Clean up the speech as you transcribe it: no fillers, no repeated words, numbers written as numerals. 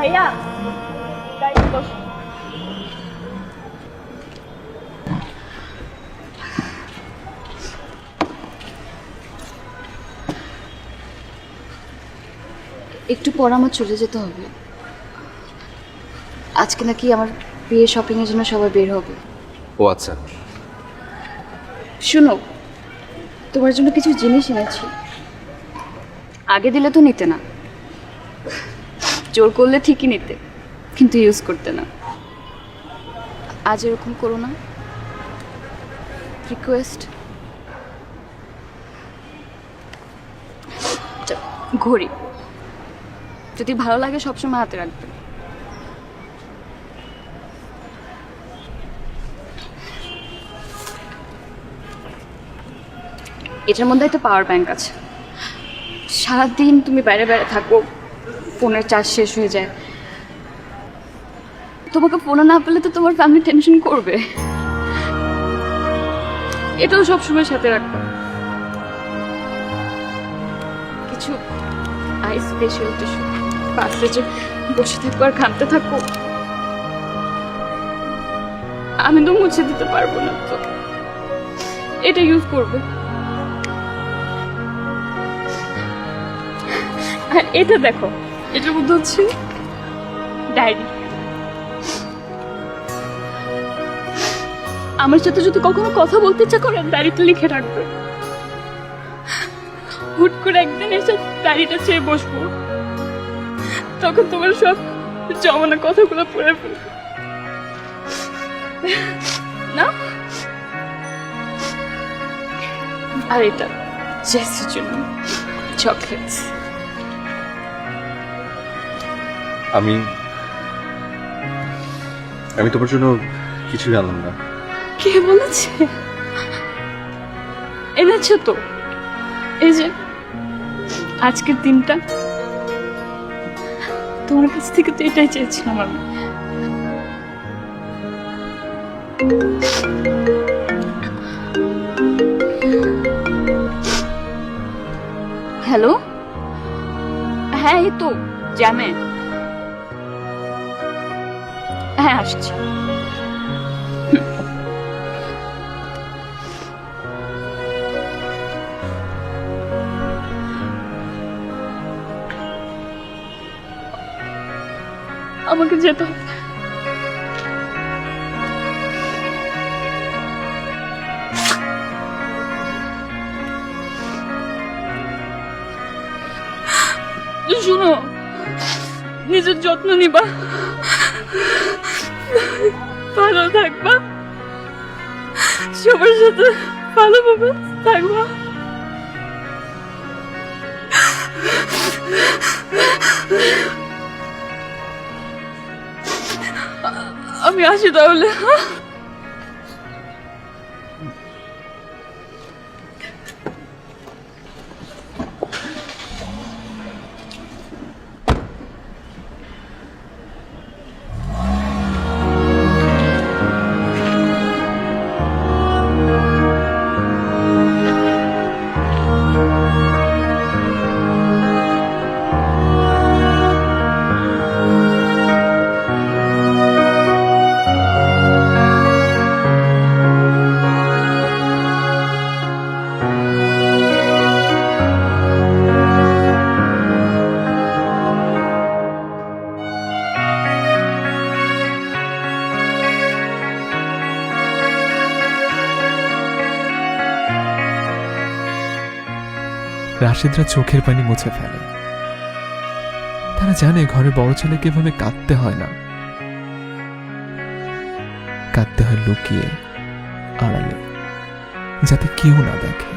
ভাইয়া গাড়িতে বসো। একটু পর আমার চলে যেতে হবে। আজকে নাকি আমার বিয়ে শপিং এর জন্য সবাই বের হবে। ও আচ্ছা, শুনো, তোমার জন্য কিছু জিনিস এনেছি। আগে দিলে তো নিতে না, জোর করলে ঠিকই নিতে, কিন্তু ইউজ করতে না। আজ এরকম করো না, রিকোয়েস্ট। ঘড়ি যদি ভালো লাগে সবসময় হাতে রাখবে। এটার মধ্যে একটা পাওয়ার ব্যাংক আছে। সারাদিন তুমি বাইরে বাইরে থাকো, ফোনের চার্জ শেষ হয়ে যায়, তোমাকে ফোনে না পেলে তো তোমার ফ্যামিলি টেনশন করবে। এটাও সবসময় সাথে রাখবে। কিছু আইস স্পেশাল টিস্যু, পাশে যে বসে থাকবো আর ঘামতে থাকবো, আমি তো মুছে দিতে পারবো না, তো এটা ইউজ করবে। আর এটা দেখো, এটার মধ্যে হচ্ছে ডায়েরি। আমার সাথে যদি কখনো কথা বলতে ইচ্ছা করে ডায়েরিতে লিখে রাখবে। হুট করে একদিন এসে ডায়েরিটা চেয়ে বসবো, তখন তোমার সব জমানো কথাগুলো পড়ে ফেলবে না। আর এটা জেসির জন্য চকলেটস। আমি তোমার জন্য কিছুই আনলাম না। কে বলেছে? এনেছো তো, এই যে আজকের দিনটা তোমার কাছ থেকে তো এটাই চেয়েছিলাম আমি। হ্যালো, হ্যাঁ এই তো জ্যামে। হ্যাঁ আসছি। আমাকে যেতে হবে। শুনো, নিজের যত্ন নিবা, ভালো থাকবা, সবার সাথে ভালোভাবে থাকবা। আমি আসি তাহলে। রাশিদরা চোখের পানি মুছে ফেলে। তারা জানে ঘরে বড় ছেলেকে এভাবে কাঁদতে হয় না, কাঁদতে হয় লুকিয়ে, আড়ালে, যাতে কেউ না দেখে।